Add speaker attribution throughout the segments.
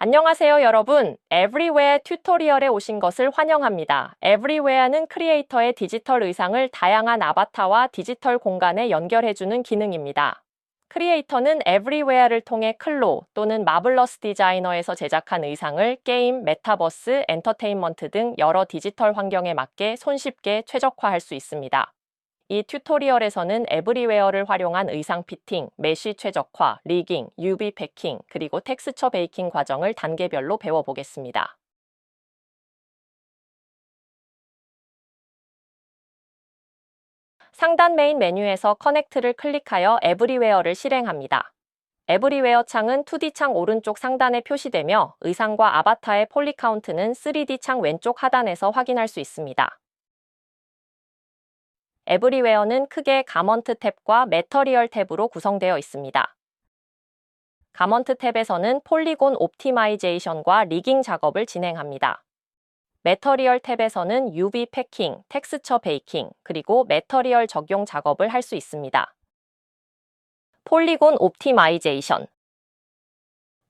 Speaker 1: 안녕하세요, 여러분. Everywhere 튜토리얼에 오신 것을 환영합니다. Everywhere는 크리에이터의 디지털 의상을 다양한 아바타와 디지털 공간에 연결해주는 기능입니다. 크리에이터는 Everywhere를 통해 클로 또는 마블러스 디자이너에서 제작한 의상을 게임, 메타버스, 엔터테인먼트 등 여러 디지털 환경에 맞게 손쉽게 최적화할 수 있습니다. 이 튜토리얼에서는 에브리웨어를 활용한 의상 피팅, 메쉬 최적화, 리깅, UV 패킹, 그리고 텍스처 베이킹 과정을 단계별로 배워보겠습니다. 상단 메인 메뉴에서 커넥트를 클릭하여 에브리웨어를 실행합니다. 에브리웨어 창은 2D 창 오른쪽 상단에 표시되며 의상과 아바타의 폴리 카운트는 3D 창 왼쪽 하단에서 확인할 수 있습니다. 에브리웨어는 크게 가먼트 탭과 매터리얼 탭으로 구성되어 있습니다. 가먼트 탭에서는 폴리곤 옵티마이제이션과 리깅 작업을 진행합니다. 매터리얼 탭에서는 UV 패킹, 텍스처 베이킹, 그리고 매터리얼 적용 작업을 할 수 있습니다. 폴리곤 옵티마이제이션.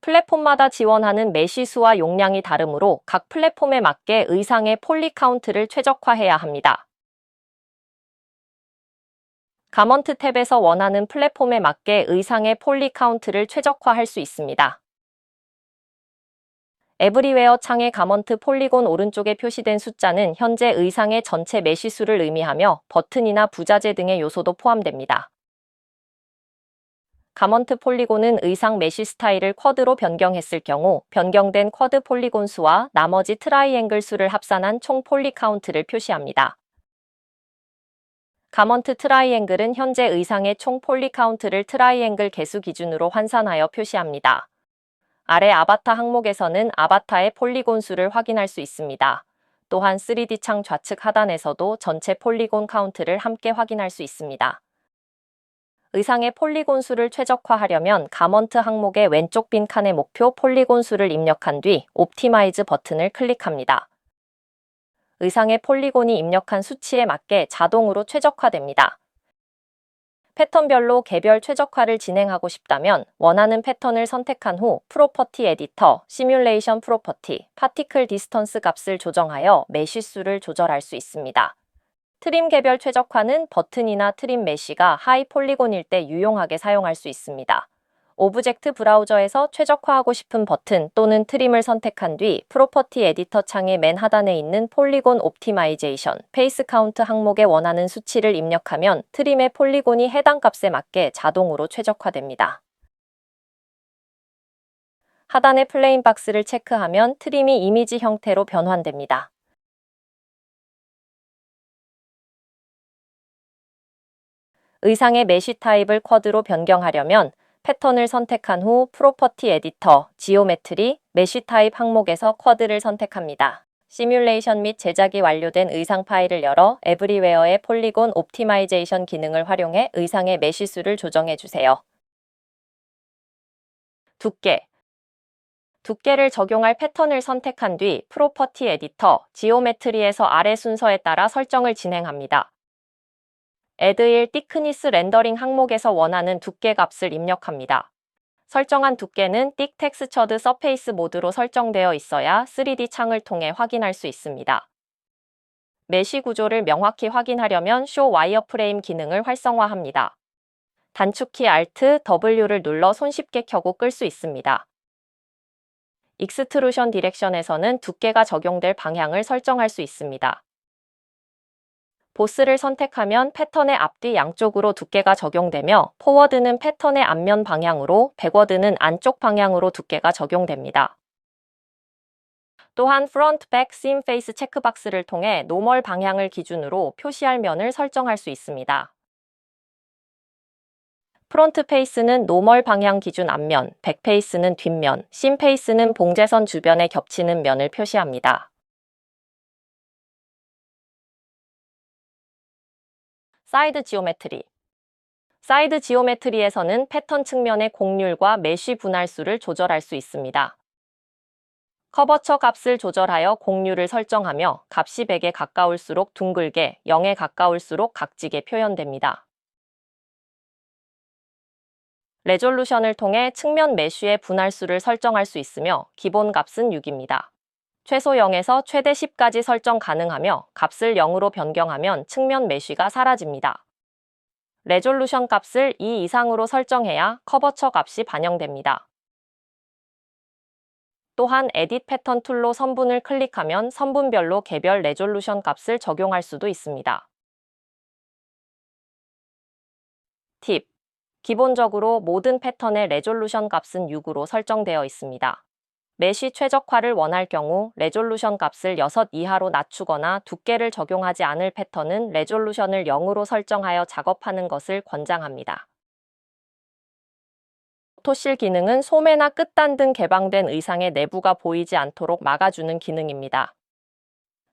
Speaker 1: 플랫폼마다 지원하는 메쉬 수와 용량이 다르므로 각 플랫폼에 맞게 의상의 폴리 카운트를 최적화해야 합니다. 가먼트 탭에서 원하는 플랫폼에 맞게 의상의 폴리 카운트를 최적화할 수 있습니다. 에브리웨어 창의 가먼트 폴리곤 오른쪽에 표시된 숫자는 현재 의상의 전체 메쉬 수를 의미하며 버튼이나 부자재 등의 요소도 포함됩니다. 가먼트 폴리곤은 의상 메쉬 스타일을 쿼드로 변경했을 경우 변경된 쿼드 폴리곤 수와 나머지 트라이앵글 수를 합산한 총 폴리 카운트를 표시합니다. 가먼트 트라이앵글은 현재 의상의 총 폴리 카운트를 트라이앵글 개수 기준으로 환산하여 표시합니다. 아래 아바타 항목에서는 아바타의 폴리곤 수를 확인할 수 있습니다. 또한 3D 창 좌측 하단에서도 전체 폴리곤 카운트를 함께 확인할 수 있습니다. 의상의 폴리곤 수를 최적화하려면 가먼트 항목의 왼쪽 빈 칸에 목표 폴리곤 수를 입력한 뒤 옵티마이즈 버튼을 클릭합니다. 의상의 폴리곤이 입력한 수치에 맞게 자동으로 최적화됩니다. 패턴별로 개별 최적화를 진행하고 싶다면 원하는 패턴을 선택한 후 프로퍼티 에디터, 시뮬레이션 프로퍼티, 파티클 디스턴스 값을 조정하여 메쉬 수를 조절할 수 있습니다. 트림 개별 최적화는 버튼이나 트림 메쉬가 하이 폴리곤일 때 유용하게 사용할 수 있습니다. 오브젝트 브라우저에서 최적화하고 싶은 버튼 또는 트림을 선택한 뒤 프로퍼티 에디터 창의 맨 하단에 있는 폴리곤 옵티마이제이션, 페이스 카운트 항목에 원하는 수치를 입력하면 트림의 폴리곤이 해당 값에 맞게 자동으로 최적화됩니다. 하단의 플레인 박스를 체크하면 트림이 이미지 형태로 변환됩니다. 의상의 메쉬 타입을 쿼드로 변경하려면 패턴을 선택한 후 프로퍼티 에디터, 지오메트리, 메쉬 타입 항목에서 쿼드를 선택합니다. 시뮬레이션 및 제작이 완료된 의상 파일을 열어 에브리웨어의 폴리곤 옵티마이제이션 기능을 활용해 의상의 메쉬 수를 조정해 주세요. 두께. 두께를 적용할 패턴을 선택한 뒤 프로퍼티 에디터, 지오메트리에서 아래 순서에 따라 설정을 진행합니다. Add thickness 렌더링 항목에서 원하는 두께 값을 입력합니다. 설정한 두께는 Thick Textured Surface 모드로 설정되어 있어야 3D 창을 통해 확인할 수 있습니다. 메쉬 구조를 명확히 확인하려면 Show Wireframe 기능을 활성화합니다. 단축키 Alt, W를 눌러 손쉽게 켜고 끌 수 있습니다. 익스트루션 디렉션에서는 두께가 적용될 방향을 설정할 수 있습니다. 보스를 선택하면 패턴의 앞뒤 양쪽으로 두께가 적용되며 포워드는 패턴의 앞면 방향으로, 백워드는 안쪽 방향으로 두께가 적용됩니다. 또한 프론트, 백, 심, 페이스 체크박스를 통해 노멀 방향을 기준으로 표시할 면을 설정할 수 있습니다. 프론트 페이스는 노멀 방향 기준 앞면, 백 페이스는 뒷면, 심 페이스는 봉제선 주변에 겹치는 면을 표시합니다. 사이드 지오메트리. 사이드 지오메트리에서는 패턴 측면의 곡률과 메쉬 분할수를 조절할 수 있습니다. 커버처 값을 조절하여 곡률을 설정하며 값이 100에 가까울수록 둥글게, 0에 가까울수록 각지게 표현됩니다. 레졸루션을 통해 측면 메쉬의 분할수를 설정할 수 있으며 기본 값은 6입니다. 최소 0에서 최대 10까지 설정 가능하며 값을 0으로 변경하면 측면 메쉬가 사라집니다. 레졸루션 값을 2 이상으로 설정해야 커버처 값이 반영됩니다. 또한 에딧 패턴 툴로 선분을 클릭하면 선분별로 개별 레졸루션 값을 적용할 수도 있습니다. 팁. 기본적으로 모든 패턴의 레졸루션 값은 6으로 설정되어 있습니다. 메쉬 최적화를 원할 경우 레졸루션 값을 6 이하로 낮추거나 두께를 적용하지 않을 패턴은 레졸루션을 0으로 설정하여 작업하는 것을 권장합니다. 오토실 기능은 소매나 끝단 등 개방된 의상의 내부가 보이지 않도록 막아주는 기능입니다.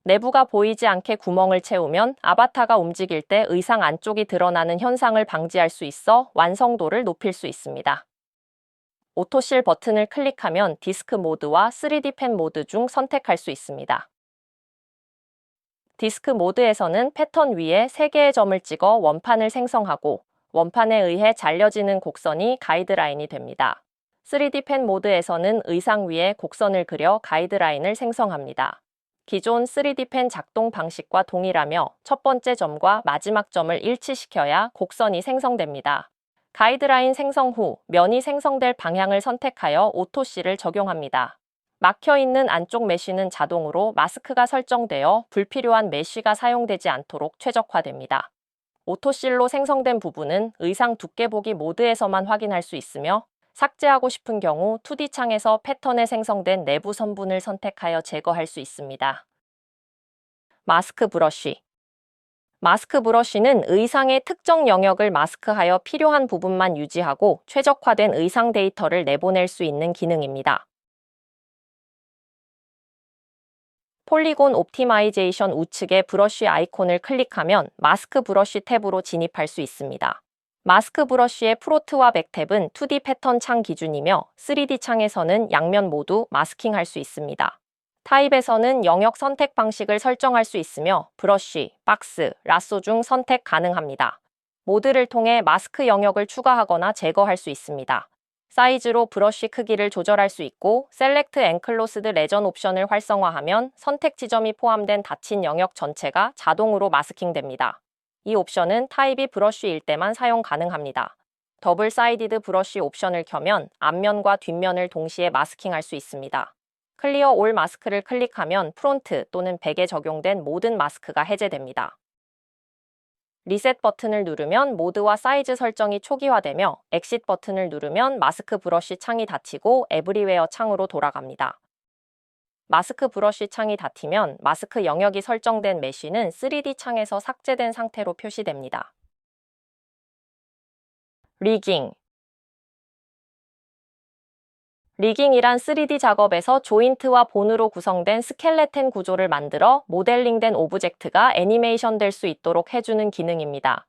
Speaker 1: 내부가 보이지 않게 구멍을 채우면 아바타가 움직일 때 의상 안쪽이 드러나는 현상을 방지할 수 있어 완성도를 높일 수 있습니다. 오토실 버튼을 클릭하면 디스크 모드와 3D 펜 모드 중 선택할 수 있습니다. 디스크 모드에서는 패턴 위에 3개의 점을 찍어 원판을 생성하고 원판에 의해 잘려지는 곡선이 가이드라인이 됩니다. 3D 펜 모드에서는 의상 위에 곡선을 그려 가이드라인을 생성합니다. 기존 3D 펜 작동 방식과 동일하며 첫 번째 점과 마지막 점을 일치시켜야 곡선이 생성됩니다. 가이드라인 생성 후 면이 생성될 방향을 선택하여 오토실을 적용합니다. 막혀있는 안쪽 메쉬는 자동으로 마스크가 설정되어 불필요한 메쉬가 사용되지 않도록 최적화됩니다. 오토실로 생성된 부분은 의상 두께 보기 모드에서만 확인할 수 있으며 삭제하고 싶은 경우 2D 창에서 패턴에 생성된 내부 선분을 선택하여 제거할 수 있습니다. 마스크 브러쉬. 마스크 브러쉬는 의상의 특정 영역을 마스크하여 필요한 부분만 유지하고 최적화된 의상 데이터를 내보낼 수 있는 기능입니다. 폴리곤 옵티마이제이션 우측의 브러쉬 아이콘을 클릭하면 마스크 브러쉬 탭으로 진입할 수 있습니다. 마스크 브러쉬의 프로트와 백 탭은 2D 패턴 창 기준이며 3D 창에서는 양면 모두 마스킹할 수 있습니다. 타입에서는 영역 선택 방식을 설정할 수 있으며 브러쉬, 박스, 라쏘 중 선택 가능합니다. 모드를 통해 마스크 영역을 추가하거나 제거할 수 있습니다. 사이즈로 브러쉬 크기를 조절할 수 있고 셀렉트 엔클로스드 레전 옵션을 활성화하면 선택 지점이 포함된 닫힌 영역 전체가 자동으로 마스킹됩니다. 이 옵션은 타입이 브러쉬일 때만 사용 가능합니다. 더블 사이디드 브러쉬 옵션을 켜면 앞면과 뒷면을 동시에 마스킹할 수 있습니다. 클리어 올 마스크를 클릭하면 프론트 또는 백에 적용된 모든 마스크가 해제됩니다. 리셋 버튼을 누르면 모드와 사이즈 설정이 초기화되며 엑싯 버튼을 누르면 마스크 브러쉬 창이 닫히고 에브리웨어 창으로 돌아갑니다. 마스크 브러쉬 창이 닫히면 마스크 영역이 설정된 메쉬는 3D 창에서 삭제된 상태로 표시됩니다. 리깅. 리깅이란 3D 작업에서 조인트와 본으로 구성된 스켈레텐 구조를 만들어 모델링된 오브젝트가 애니메이션 될 수 있도록 해주는 기능입니다.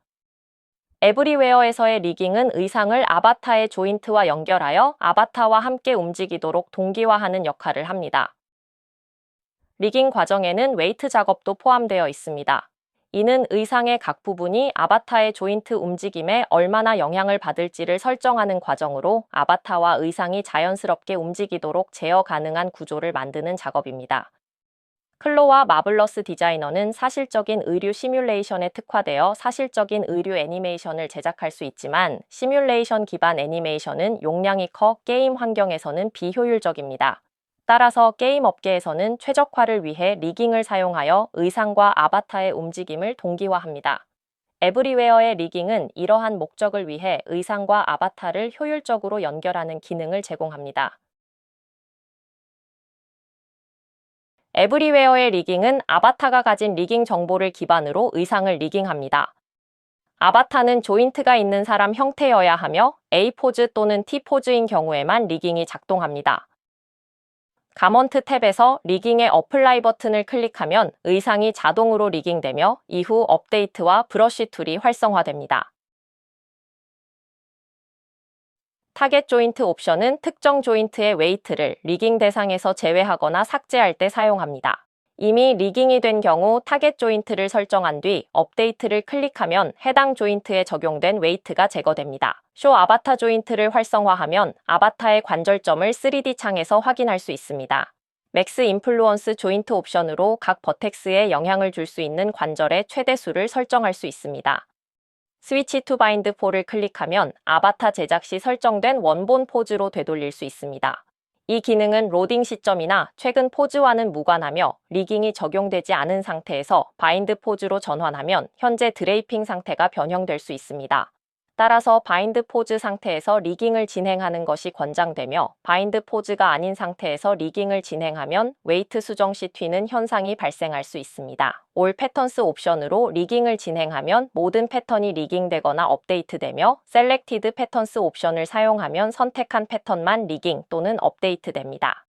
Speaker 1: 에브리웨어에서의 리깅은 의상을 아바타의 조인트와 연결하여 아바타와 함께 움직이도록 동기화하는 역할을 합니다. 리깅 과정에는 웨이트 작업도 포함되어 있습니다. 이는 의상의 각 부분이 아바타의 조인트 움직임에 얼마나 영향을 받을지를 설정하는 과정으로 아바타와 의상이 자연스럽게 움직이도록 제어 가능한 구조를 만드는 작업입니다. 클로와 마블러스 디자이너는 사실적인 의류 시뮬레이션에 특화되어 사실적인 의류 애니메이션을 제작할 수 있지만 시뮬레이션 기반 애니메이션은 용량이 커 게임 환경에서는 비효율적입니다. 따라서 게임 업계에서는 최적화를 위해 리깅을 사용하여 의상과 아바타의 움직임을 동기화합니다. 에브리웨어의 리깅은 이러한 목적을 위해 의상과 아바타를 효율적으로 연결하는 기능을 제공합니다. 에브리웨어의 리깅은 아바타가 가진 리깅 정보를 기반으로 의상을 리깅합니다. 아바타는 조인트가 있는 사람 형태여야 하며 A 포즈 또는 T 포즈인 경우에만 리깅이 작동합니다. 가먼트 탭에서 리깅의 어플라이 버튼을 클릭하면 의상이 자동으로 리깅되며 이후 업데이트와 브러쉬 툴이 활성화됩니다. 타겟 조인트 옵션은 특정 조인트의 웨이트를 리깅 대상에서 제외하거나 삭제할 때 사용합니다. 이미 리깅이 된 경우 타겟 조인트를 설정한 뒤 업데이트를 클릭하면 해당 조인트에 적용된 웨이트가 제거됩니다. 쇼 아바타 조인트를 활성화하면 아바타의 관절점을 3D 창에서 확인할 수 있습니다. 맥스 인플루언스 조인트 옵션으로 각 버텍스에 영향을 줄 수 있는 관절의 최대 수를 설정할 수 있습니다. 스위치 투 바인드 4를 클릭하면 아바타 제작 시 설정된 원본 포즈로 되돌릴 수 있습니다. 이 기능은 로딩 시점이나 최근 포즈와는 무관하며 리깅이 적용되지 않은 상태에서 바인드 포즈로 전환하면 현재 드레이핑 상태가 변형될 수 있습니다. 따라서 바인드 포즈 상태에서 리깅을 진행하는 것이 권장되며 바인드 포즈가 아닌 상태에서 리깅을 진행하면 웨이트 수정 시 튀는 현상이 발생할 수 있습니다. 올 패턴스 옵션으로 리깅을 진행하면 모든 패턴이 리깅되거나 업데이트되며 셀렉티드 패턴스 옵션을 사용하면 선택한 패턴만 리깅 또는 업데이트됩니다.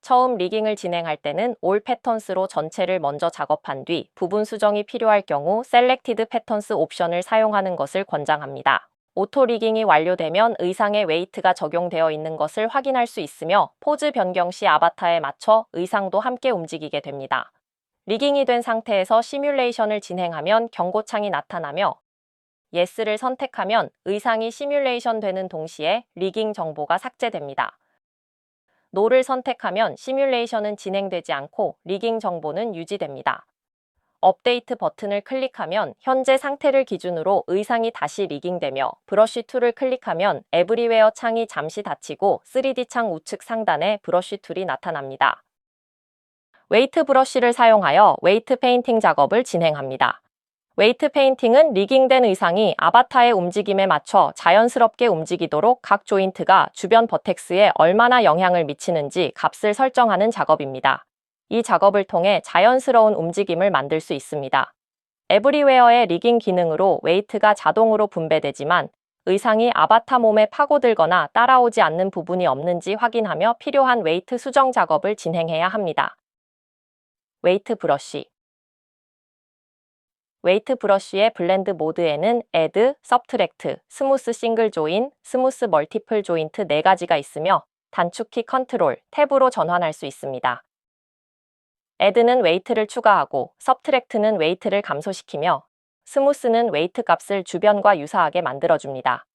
Speaker 1: 처음 리깅을 진행할 때는 올 패턴스로 전체를 먼저 작업한 뒤 부분 수정이 필요할 경우 셀렉티드 패턴스 옵션을 사용하는 것을 권장합니다. 오토 리깅이 완료되면 의상에 웨이트가 적용되어 있는 것을 확인할 수 있으며 포즈 변경 시 아바타에 맞춰 의상도 함께 움직이게 됩니다. 리깅이 된 상태에서 시뮬레이션을 진행하면 경고창이 나타나며 Yes를 선택하면 의상이 시뮬레이션 되는 동시에 리깅 정보가 삭제됩니다. No를 선택하면 시뮬레이션은 진행되지 않고 리깅 정보는 유지됩니다. 업데이트 버튼을 클릭하면 현재 상태를 기준으로 의상이 다시 리깅되며 브러쉬 툴을 클릭하면 에브리웨어 창이 잠시 닫히고 3D 창 우측 상단에 브러쉬 툴이 나타납니다. 웨이트 브러쉬를 사용하여 웨이트 페인팅 작업을 진행합니다. 웨이트 페인팅은 리깅된 의상이 아바타의 움직임에 맞춰 자연스럽게 움직이도록 각 조인트가 주변 버텍스에 얼마나 영향을 미치는지 값을 설정하는 작업입니다. 이 작업을 통해 자연스러운 움직임을 만들 수 있습니다. 에브리웨어의 리깅 기능으로 웨이트가 자동으로 분배되지만 의상이 아바타 몸에 파고들거나 따라오지 않는 부분이 없는지 확인하며 필요한 웨이트 수정 작업을 진행해야 합니다. 웨이트 브러쉬 웨이트 브러쉬의 블렌드 모드에는 Add, Subtract, 스무스 싱글 조인, 스무스 멀티플 조인트 4가지가 있으며 단축키 컨트롤, 탭으로 전환할 수 있습니다. Add는 웨이트를 추가하고 Subtract는 웨이트를 감소시키며 스무스는 웨이트 값을 주변과 유사하게 만들어줍니다.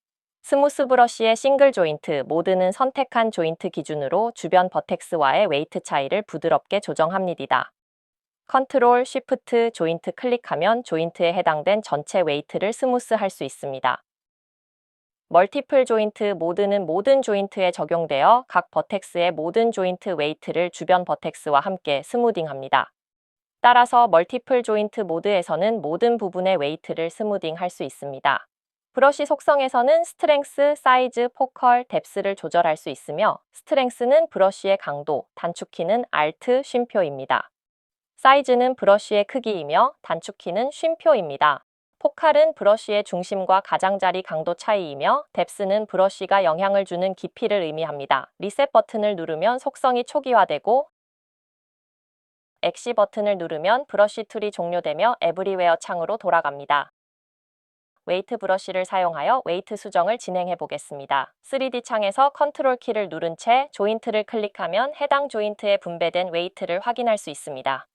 Speaker 1: 스무스 브러쉬의 싱글 조인트 모드는 선택한 조인트 기준으로 주변 버텍스와의 웨이트 차이를 부드럽게 조정합니다. 컨트롤, 쉬프트, 조인트 클릭하면 조인트에 해당된 전체 웨이트를 스무스 할 수 있습니다. 멀티플 조인트 모드는 모든 조인트에 적용되어 각 버텍스의 모든 조인트 웨이트를 주변 버텍스와 함께 스무딩합니다. 따라서 멀티플 조인트 모드에서는 모든 부분의 웨이트를 스무딩 할 수 있습니다. 브러쉬 속성에서는 스트렝스, 사이즈, 포컬, 뎁스를 조절할 수 있으며 스트렝스는 브러쉬의 강도, 단축키는 Alt, 쉼표입니다. 사이즈는 브러쉬의 크기이며 단축키는 쉼표입니다. 포칼은 브러쉬의 중심과 가장자리 강도 차이이며 뎁스는 브러쉬가 영향을 주는 깊이를 의미합니다. 리셋 버튼을 누르면 속성이 초기화되고 엑시 버튼을 누르면 브러쉬 툴이 종료되며 에브리웨어 창으로 돌아갑니다. 웨이트 브러쉬를 사용하여 웨이트 수정을 진행해 보겠습니다. 3D 창에서 컨트롤 키를 누른 채 조인트를 클릭하면 해당 조인트에 분배된 웨이트를 확인할 수 있습니다.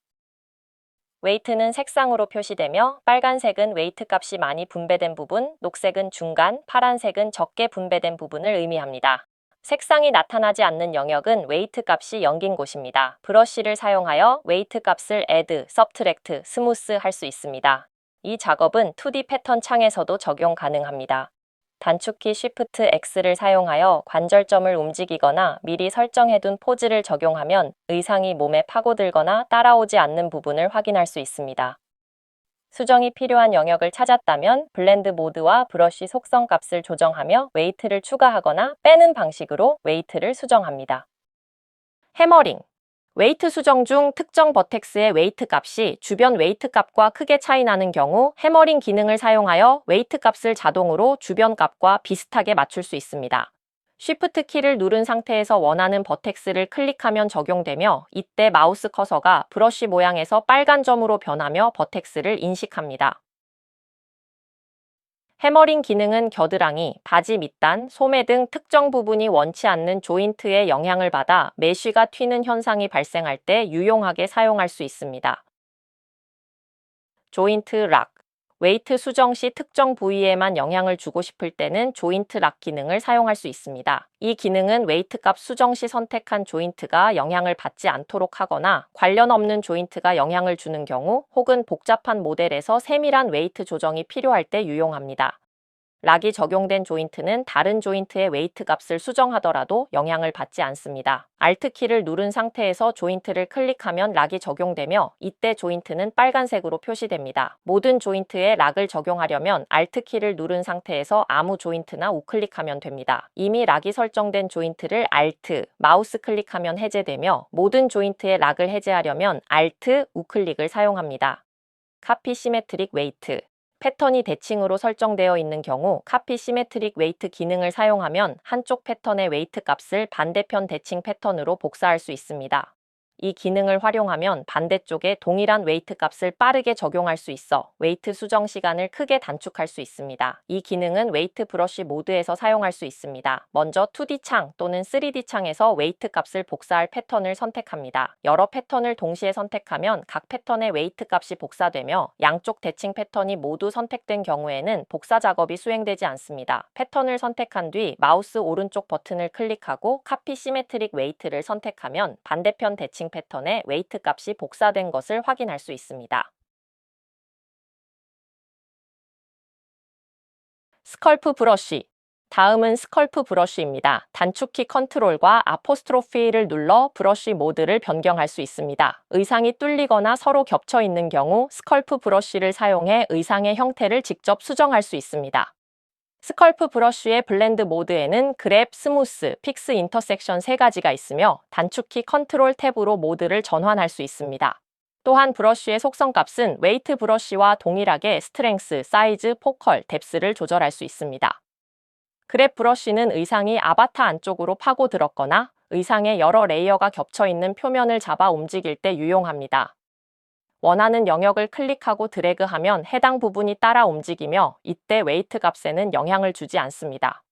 Speaker 1: 웨이트는 색상으로 표시되며 빨간색은 웨이트 값이 많이 분배된 부분, 녹색은 중간, 파란색은 적게 분배된 부분을 의미합니다. 색상이 나타나지 않는 영역은 웨이트 값이 연긴 곳입니다. 브러쉬를 사용하여 웨이트 값을 Add, Subtract, 스무스 할 수 있습니다. 이 작업은 2D 패턴 창에서도 적용 가능합니다. 단축키 Shift X를 사용하여 관절점을 움직이거나 미리 설정해둔 포즈를 적용하면 의상이 몸에 파고들거나 따라오지 않는 부분을 확인할 수 있습니다. 수정이 필요한 영역을 찾았다면 블렌드 모드와 브러쉬 속성 값을 조정하며 웨이트를 추가하거나 빼는 방식으로 웨이트를 수정합니다. 해머링 웨이트 수정 중 특정 버텍스의 웨이트 값이 주변 웨이트 값과 크게 차이 나는 경우 해머링 기능을 사용하여 웨이트 값을 자동으로 주변 값과 비슷하게 맞출 수 있습니다. 쉬프트 키를 누른 상태에서 원하는 버텍스를 클릭하면 적용되며 이때 마우스 커서가 브러쉬 모양에서 빨간 점으로 변하며 버텍스를 인식합니다. 해머링 기능은 겨드랑이, 바지 밑단, 소매 등 특정 부분이 원치 않는 조인트에 영향을 받아 메쉬가 튀는 현상이 발생할 때 유용하게 사용할 수 있습니다. 조인트 락. 웨이트 수정 시 특정 부위에만 영향을 주고 싶을 때는 조인트 락 기능을 사용할 수 있습니다. 이 기능은 웨이트 값 수정 시 선택한 조인트가 영향을 받지 않도록 하거나 관련 없는 조인트가 영향을 주는 경우 혹은 복잡한 모델에서 세밀한 웨이트 조정이 필요할 때 유용합니다. 락이 적용된 조인트는 다른 조인트의 웨이트 값을 수정하더라도 영향을 받지 않습니다. Alt키를 누른 상태에서 조인트를 클릭하면 락이 적용되며 이때 조인트는 빨간색으로 표시됩니다. 모든 조인트에 락을 적용하려면 Alt키를 누른 상태에서 아무 조인트나 우클릭하면 됩니다. 이미 락이 설정된 조인트를 Alt, 마우스 클릭하면 해제되며 모든 조인트의 락을 해제하려면 Alt, 우클릭을 사용합니다. 카피 시메트릭 웨이트. 패턴이 대칭으로 설정되어 있는 경우 카피 시메트릭 웨이트 기능을 사용하면 한쪽 패턴의 웨이트 값을 반대편 대칭 패턴으로 복사할 수 있습니다. 이 기능을 활용하면 반대쪽에 동일한 웨이트 값을 빠르게 적용할 수 있어 웨이트 수정 시간을 크게 단축할 수 있습니다. 이 기능은 웨이트 브러쉬 모드에서 사용할 수 있습니다. 먼저 2D 창 또는 3D 창에서 웨이트 값을 복사할 패턴을 선택합니다. 여러 패턴을 동시에 선택하면 각 패턴의 웨이트 값이 복사되며 양쪽 대칭 패턴이 모두 선택된 경우에는 복사 작업이 수행되지 않습니다. 패턴을 선택한 뒤 마우스 오른쪽 버튼을 클릭하고 카피 시메트릭 웨이트를 선택하면 반대편 대칭 패턴의 웨이트 값이 복사된 것을 확인할 수 있습니다. 스컬프 브러쉬. 다음은 스컬프 브러쉬입니다. 단축키 컨트롤과 아포스트로피를 눌러 브러쉬 모드를 변경할 수 있습니다. 의상이 뚫리거나 서로 겹쳐 있는 경우 스컬프 브러쉬를 사용해 의상의 형태를 직접 수정할 수 있습니다. 스컬프 브러쉬의 블렌드 모드에는 그랩, 스무스, 픽스 인터섹션 3가지가 있으며 단축키 컨트롤 탭으로 모드를 전환할 수 있습니다. 또한 브러쉬의 속성 값은 웨이트 브러쉬와 동일하게 스트렝스, 사이즈, 포컬, 뎁스를 조절할 수 있습니다. 그랩 브러쉬는 의상이 아바타 안쪽으로 파고들었거나 의상에 여러 레이어가 겹쳐 있는 표면을 잡아 움직일 때 유용합니다. 원하는 영역을 클릭하고 드래그하면 해당 부분이 따라 움직이며 이때 웨이트 값에는 영향을 주지 않습니다.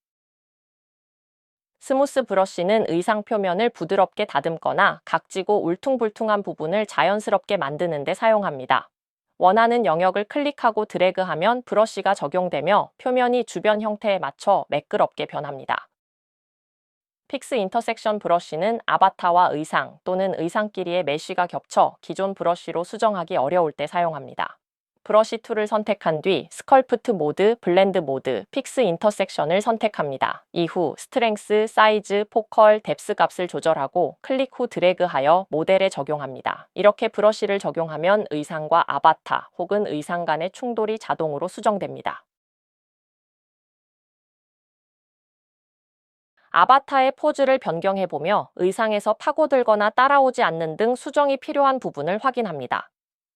Speaker 1: 스무스 브러쉬는 의상 표면을 부드럽게 다듬거나 각지고 울퉁불퉁한 부분을 자연스럽게 만드는 데 사용합니다. 원하는 영역을 클릭하고 드래그하면 브러쉬가 적용되며 표면이 주변 형태에 맞춰 매끄럽게 변합니다. 픽스 인터섹션 브러쉬는 아바타와 의상 또는 의상끼리의 메쉬가 겹쳐 기존 브러쉬로 수정하기 어려울 때 사용합니다. 브러쉬 툴을 선택한 뒤 스컬프트 모드, 블렌드 모드, 픽스 인터섹션을 선택합니다. 이후 스트렝스, 사이즈, 포컬, 뎁스 값을 조절하고 클릭 후 드래그하여 모델에 적용합니다. 이렇게 브러쉬를 적용하면 의상과 아바타 혹은 의상 간의 충돌이 자동으로 수정됩니다. 아바타의 포즈를 변경해보며 의상에서 파고들거나 따라오지 않는 등 수정이 필요한 부분을 확인합니다.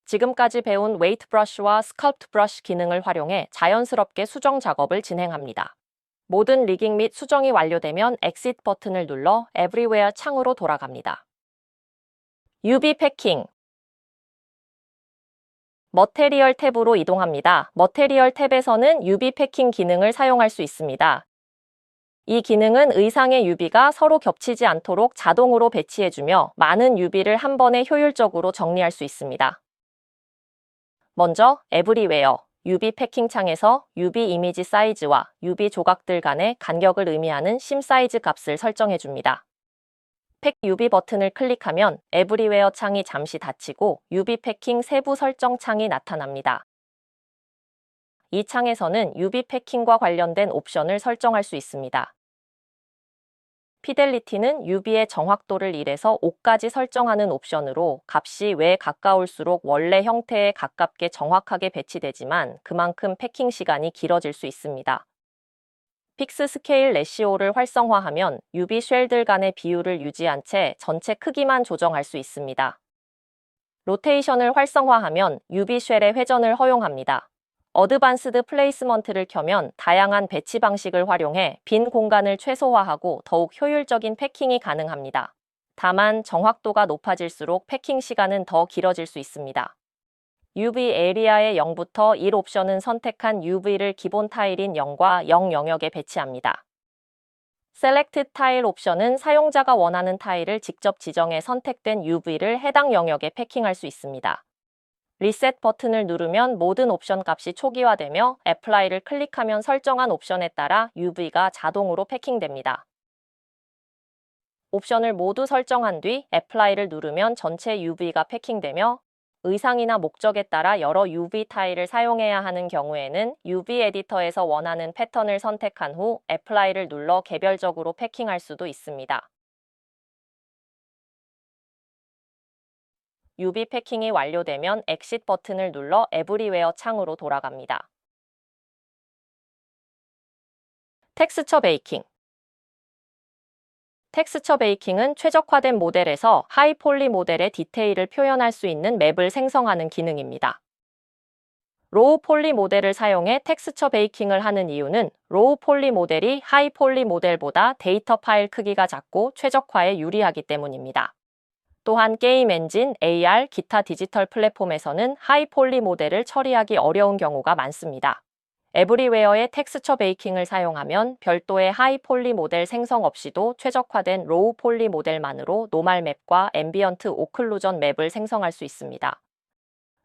Speaker 1: 지금까지 배운 웨이트 브러쉬와 스컬프트 브러쉬 기능을 활용해 자연스럽게 수정 작업을 진행합니다. 모든 리깅 및 수정이 완료되면 엑싯 버튼을 눌러 에브리웨어 창으로 돌아갑니다. UV 패킹. 머테리얼 탭으로 이동합니다. 머테리얼 탭에서는 UV 패킹 기능을 사용할 수 있습니다. 이 기능은 의상의 UV가 서로 겹치지 않도록 자동으로 배치해주며 많은 UV를 한 번에 효율적으로 정리할 수 있습니다. 먼저 에브리웨어, UV 패킹 창에서 UV 이미지 사이즈와 UV 조각들 간의 간격을 의미하는 심 사이즈 값을 설정해줍니다. 팩 UV 버튼을 클릭하면 에브리웨어 창이 잠시 닫히고 UV 패킹 세부 설정 창이 나타납니다. 이 창에서는 UV 패킹과 관련된 옵션을 설정할 수 있습니다. 피델리티는 UV의 정확도를 1에서 5까지 설정하는 옵션으로 값이 왜 가까울수록 원래 형태에 가깝게 정확하게 배치되지만 그만큼 패킹 시간이 길어질 수 있습니다. 픽스 스케일 레시오를 활성화하면 UV 쉘들 간의 비율을 유지한 채 전체 크기만 조정할 수 있습니다. 로테이션을 활성화하면 UV 쉘의 회전을 허용합니다. 어드밴스드 플레이스먼트를 켜면 다양한 배치 방식을 활용해 빈 공간을 최소화하고 더욱 효율적인 패킹이 가능합니다. 다만 정확도가 높아질수록 패킹 시간은 더 길어질 수 있습니다. UV 에리아의 0부터 1 옵션은 선택한 UV를 기본 타일인 0과 0 영역에 배치합니다. Select 타일 옵션은 사용자가 원하는 타일을 직접 지정해 선택된 UV를 해당 영역에 패킹할 수 있습니다. 리셋 버튼을 누르면 모든 옵션 값이 초기화되며 Apply를 클릭하면 설정한 옵션에 따라 UV가 자동으로 패킹됩니다. 옵션을 모두 설정한 뒤 Apply를 누르면 전체 UV가 패킹되며 의상이나 목적에 따라 여러 UV 타일을 사용해야 하는 경우에는 UV 에디터에서 원하는 패턴을 선택한 후 Apply를 눌러 개별적으로 패킹할 수도 있습니다. UV 패킹이 완료되면 Exit 버튼을 눌러 에브리웨어 창으로 돌아갑니다. 텍스처 베이킹. 텍스처 베이킹은 최적화된 모델에서 하이폴리 모델의 디테일을 표현할 수 있는 맵을 생성하는 기능입니다. 로우 폴리 모델을 사용해 텍스처 베이킹을 하는 이유는 로우 폴리 모델이 하이폴리 모델보다 데이터 파일 크기가 작고 최적화에 유리하기 때문입니다. 또한 게임 엔진, AR, 기타 디지털 플랫폼에서는 하이폴리 모델을 처리하기 어려운 경우가 많습니다. 에브리웨어의 텍스처 베이킹을 사용하면 별도의 하이폴리 모델 생성 없이도 최적화된 로우 폴리 모델만으로 노멀 맵과 앰비언트 오클루전 맵을 생성할 수 있습니다.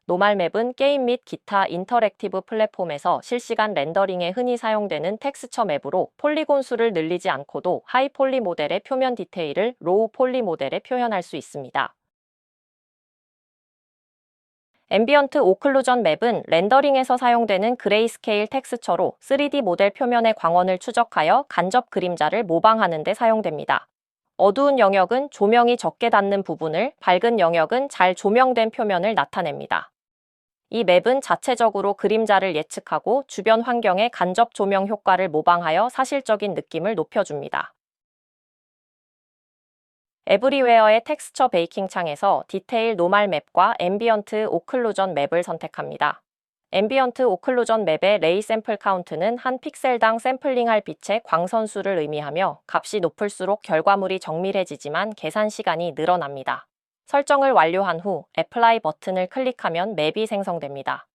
Speaker 1: 노멀 맵은 게임 및 기타 인터랙티브 플랫폼에서 실시간 렌더링에 흔히 사용되는 텍스처 맵으로 폴리곤 수를 늘리지 않고도 하이폴리 모델의 표면 디테일을 로우 폴리 모델에 표현할 수 있습니다. 앰비언트 오클루전 맵은 렌더링에서 사용되는 그레이스케일 텍스처로 3D 모델 표면의 광원을 추적하여 간접 그림자를 모방하는 데 사용됩니다. 어두운 영역은 조명이 적게 닿는 부분을, 밝은 영역은 잘 조명된 표면을 나타냅니다. 이 맵은 자체적으로 그림자를 예측하고 주변 환경의 간접 조명 효과를 모방하여 사실적인 느낌을 높여줍니다. 에브리웨어의 텍스처 베이킹 창에서 디테일 노멀 맵과 앰비언트 오클루전 맵을 선택합니다. 앰비언트 오클루전 맵의 레이 샘플 카운트는 한 픽셀당 샘플링할 빛의 광선수를 의미하며 값이 높을수록 결과물이 정밀해지지만 계산 시간이 늘어납니다. 설정을 완료한 후 Apply 버튼을 클릭하면 맵이 생성됩니다.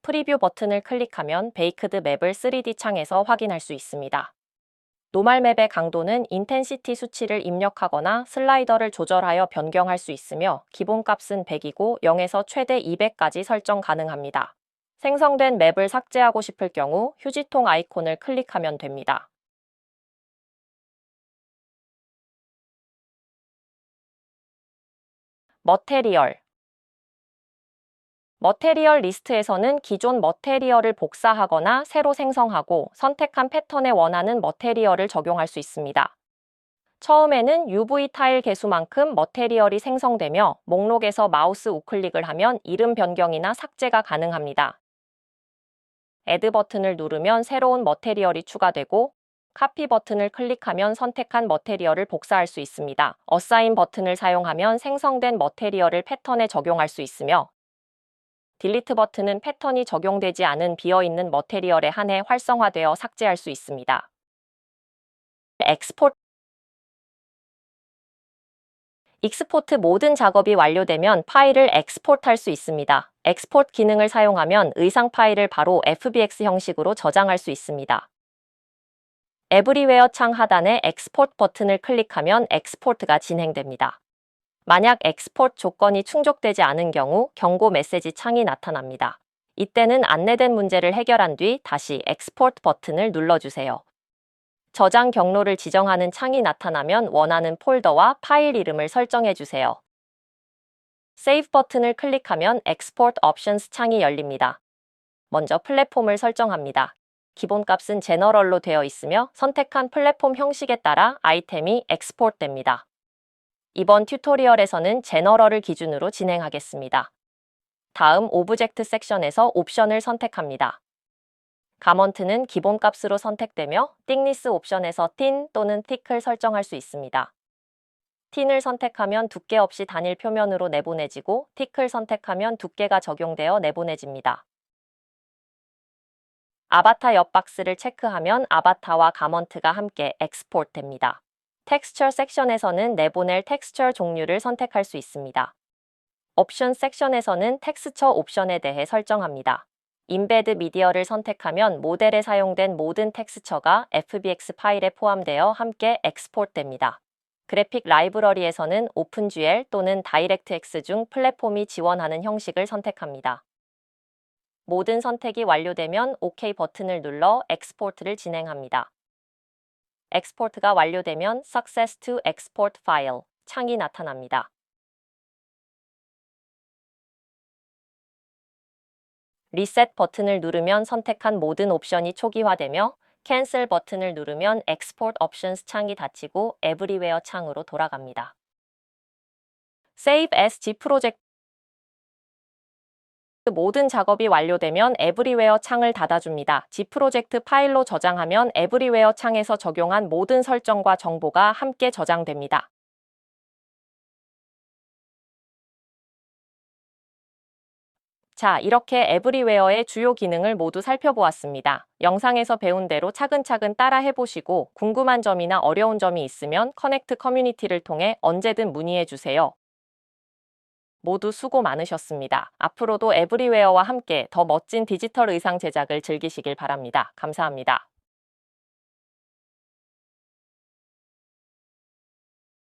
Speaker 1: 프리뷰 버튼을 클릭하면 베이크드 맵을 3D 창에서 확인할 수 있습니다. 노멀 맵의 강도는 인텐시티 수치를 입력하거나 슬라이더를 조절하여 변경할 수 있으며 기본값은 100이고 0에서 최대 200까지 설정 가능합니다. 생성된 맵을 삭제하고 싶을 경우 휴지통 아이콘을 클릭하면 됩니다. 머테리얼 리스트에서는 기존 머테리얼을 복사하거나 새로 생성하고 선택한 패턴에 원하는 머테리얼을 적용할 수 있습니다. 처음에는 UV 타일 개수만큼 머테리얼이 생성되며 목록에서 마우스 우클릭을 하면 이름 변경이나 삭제가 가능합니다. Add 버튼을 누르면 새로운 머테리얼이 추가되고 카피 버튼을 클릭하면 선택한 머테리얼을 복사할 수 있습니다. Assign 버튼을 사용하면 생성된 머테리얼을 패턴에 적용할 수 있으며 딜리트 버튼은 패턴이 적용되지 않은 비어있는 머테리얼에 한해 활성화되어 삭제할 수 있습니다. 익스포트 모든 작업이 완료되면 파일을 엑스포트할 수 있습니다. 엑스포트 기능을 사용하면 의상 파일을 바로 FBX 형식으로 저장할 수 있습니다. 에브리웨어 창 하단에 엑스포트 버튼을 클릭하면 엑스포트가 진행됩니다. 만약 엑스포트 조건이 충족되지 않은 경우 경고 메시지 창이 나타납니다. 이때는 안내된 문제를 해결한 뒤 다시 엑스포트 버튼을 눌러주세요. 저장 경로를 지정하는 창이 나타나면 원하는 폴더와 파일 이름을 설정해주세요. Save 버튼을 클릭하면 Export Options 창이 열립니다. 먼저 플랫폼을 설정합니다. 기본값은 제너럴로 되어 있으며 선택한 플랫폼 형식에 따라 아이템이 엑스포트됩니다. 이번 튜토리얼에서는 제너럴을 기준으로 진행하겠습니다. 다음 오브젝트 섹션에서 옵션을 선택합니다. 가먼트는 기본값으로 선택되며 틱니스 옵션에서 틴 또는 thick을 설정할 수 있습니다. 틴을 선택하면 두께 없이 단일 표면으로 내보내지고 thick을 선택하면 두께가 적용되어 내보내집니다. 아바타 옆 박스를 체크하면 아바타와 가먼트가 함께 엑스포트 됩니다. 텍스처 섹션에서는 내보낼 텍스처 종류를 선택할 수 있습니다. 옵션 섹션에서는 텍스처 옵션에 대해 설정합니다. 인베드 미디어를 선택하면 모델에 사용된 모든 텍스처가 FBX 파일에 포함되어 함께 엑스포트됩니다. 그래픽 라이브러리에서는 오픈GL 또는 다이렉트X 중 플랫폼이 지원하는 형식을 선택합니다. 모든 선택이 완료되면 OK 버튼을 눌러 엑스포트를 진행합니다. 엑스포트가 완료되면 Success to Export File 창이 나타납니다. 리셋 버튼을 누르면 선택한 모든 옵션이 초기화되며 캔슬 버튼을 누르면 Export Options 창이 닫히고 Everywhere 창으로 돌아갑니다. Save as G 프로젝트 모든 작업이 완료되면 Everywhere 창을 닫아줍니다. G 프로젝트 파일로 저장하면 Everywhere 창에서 적용한 모든 설정과 정보가 함께 저장됩니다. 자, 이렇게 에브리웨어의 주요 기능을 모두 살펴보았습니다. 영상에서 배운 대로 차근차근 따라 해보시고 궁금한 점이나 어려운 점이 있으면 커넥트 커뮤니티를 통해 언제든 문의해주세요. 모두 수고 많으셨습니다. 앞으로도 에브리웨어와 함께 더 멋진 디지털 의상 제작을 즐기시길 바랍니다. 감사합니다.